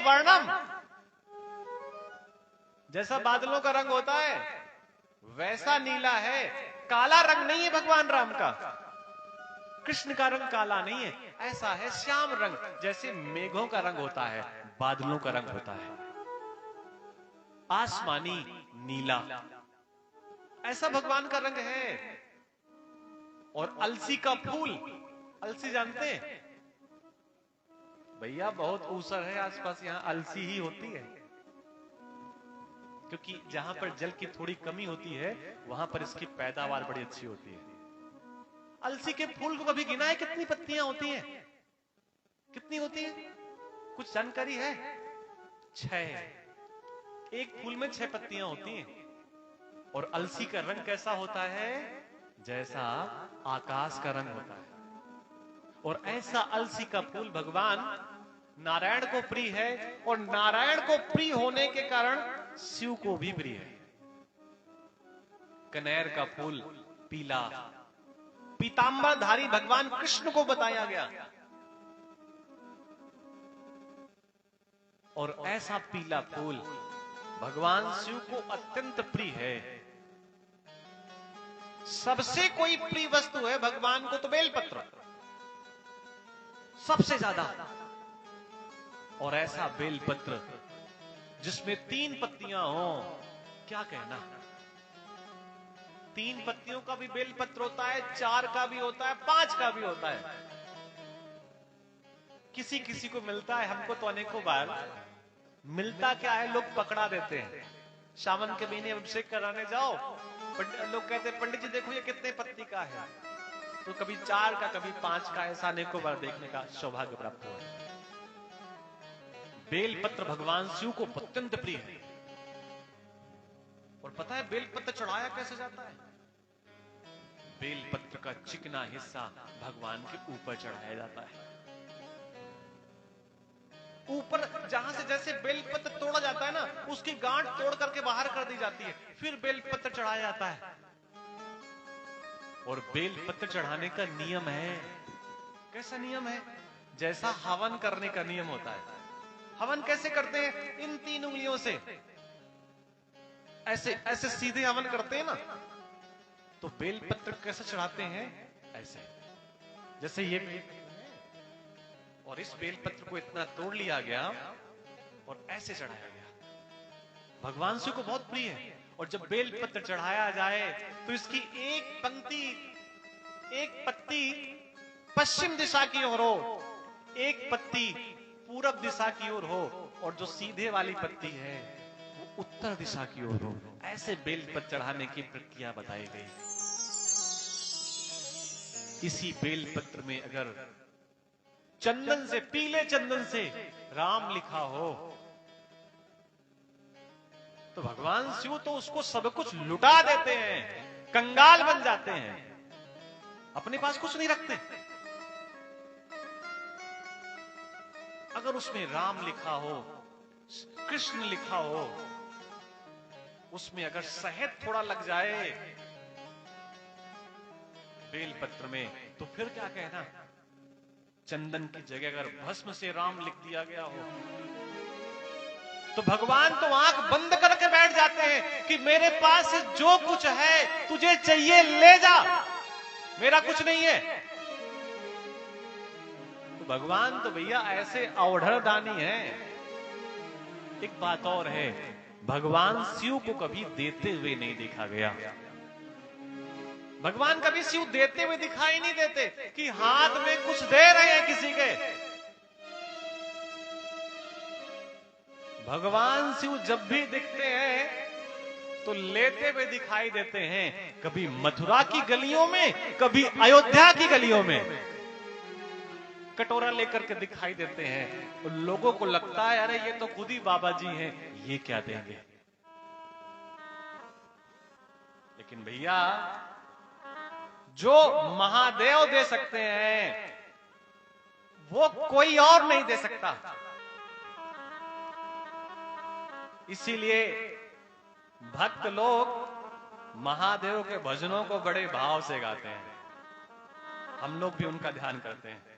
वर्णम। जैसा बादलों का रंग होता है वैसा नीला है, काला रंग नहीं है भगवान राम का। कृष्ण का रंग काला नहीं है, ऐसा है श्याम रंग, जैसे मेघों का रंग होता है, बादलों का रंग होता है आसमानी नीला, ऐसा भगवान का रंग है। और अलसी का फूल, अलसी जानते हैं भैया, बहुत ऊसर है आसपास, यहां अलसी ही होती है, क्योंकि जहां पर जल की थोड़ी कमी होती है वहां पर इसकी पैदावार बड़ी अच्छी होती है। अलसी के फूल को कभी गिना है कितनी पत्तियां होती हैं? कितनी होती है? कुछ जानकारी है? 6। एक फूल में 6 पत्तियां होती हैं। और अलसी का रंग कैसा होता है? जैसा आकाश का रंग होता है। और ऐसा अलसी का फूल भगवान नारायण को प्रिय है, और नारायण को प्रिय होने के कारण शिव को भी प्रिय है। कनेर का फूल पीला, पीतांबरधारी भगवान कृष्ण को बताया गया। और ऐसा पीला फूल भगवान शिव को अत्यंत प्रिय है। सबसे कोई प्रिय वस्तु है भगवान को तो बेलपत्र, सबसे ज्यादा। और ऐसा बेलपत्र जिसमें 3 पत्तियां हो, क्या कहना। 3 पत्तियों का भी बेलपत्र होता है, 4 का भी होता है, 5 का भी होता है। किसी किसी को मिलता है, हमको तो अनेकों बार मिलता क्या है, लोग पकड़ा देते हैं। सावन के महीने अभिषेक कराने जाओ, लोग कहते हैं पंडित जी देखो ये कितने पत्ती का है, तो कभी 4 का कभी 5 का, ऐसा अनेकों बार देखने का सौभाग्य प्राप्त हुआ। बेलपत्र भगवान शिव को अत्यंत प्रिय है। और पता है बेलपत्र चढ़ाया कैसे जाता है? बेलपत्र का चिकना हिस्सा भगवान के ऊपर चढ़ाया जाता है। ऊपर जहां से जैसे बेलपत्र तोड़ा जाता है ना, उसकी गांठ तोड़ करके बाहर कर दी जाती है, फिर बेलपत्र चढ़ाया जाता है। और बेलपत्र चढ़ाने का नियम है। कैसा नियम है? जैसा हवन करने का नियम होता है। हवन कैसे करते हैं? इन 3 उंगलियों से ऐसे ऐसे सीधे हवन करते हैं ना। तो बेलपत्र कैसे चढ़ाते हैं? ऐसे, जैसे ये। और इस बेलपत्र को इतना तोड़ लिया गया और ऐसे चढ़ाया गया। भगवान शिव को बहुत प्रिय है। और जब बेलपत्र चढ़ाया जाए तो इसकी एक पंक्ति, एक पत्ती पश्चिम दिशा की ओर हो, एक पत्ती पूरब दिशा की ओर हो, और जो सीधे वाली पत्ती है वो उत्तर दिशा की ओर हो। ऐसे बेलपत्र चढ़ाने की प्रक्रिया बताई गई। इसी बेलपत्र में अगर चंदन से, पीले चंदन से राम लिखा हो तो भगवान शिव तो उसको सब कुछ लुटा देते हैं, कंगाल बन जाते हैं, अपने पास कुछ नहीं रखते। अगर उसमें राम लिखा हो, कृष्ण लिखा हो, उसमें अगर शहद थोड़ा लग जाए बेलपत्र में, तो फिर क्या कहना। चंदन की जगह अगर भस्म से राम लिख दिया गया हो तो भगवान तो आंख बंद करके बैठ जाते हैं कि मेरे पास जो कुछ है तुझे चाहिए ले जा, मेरा कुछ नहीं है। तो भगवान तो भैया ऐसे अवढ़ दानी है। एक बात और है, भगवान शिव को कभी देते हुए नहीं देखा गया। भगवान कभी शिव देते हुए दिखाई नहीं देते कि हाथ में कुछ दे रहे हैं किसी के। भगवान शिव जब भी दिखते हैं तो लेते हुए दिखाई देते हैं, कभी मथुरा की गलियों में, कभी अयोध्या की गलियों में कटोरा लेकर के दिखाई देते हैं। और लोगों को लगता है अरे ये तो खुद ही बाबा जी हैं, ये क्या देंगे। लेकिन भैया जो महादेव दे सकते हैं वो कोई और नहीं दे सकता। इसीलिए भक्त लोग महादेव के भजनों को बड़े भाव से गाते हैं। हम लोग भी उनका ध्यान करते हैं।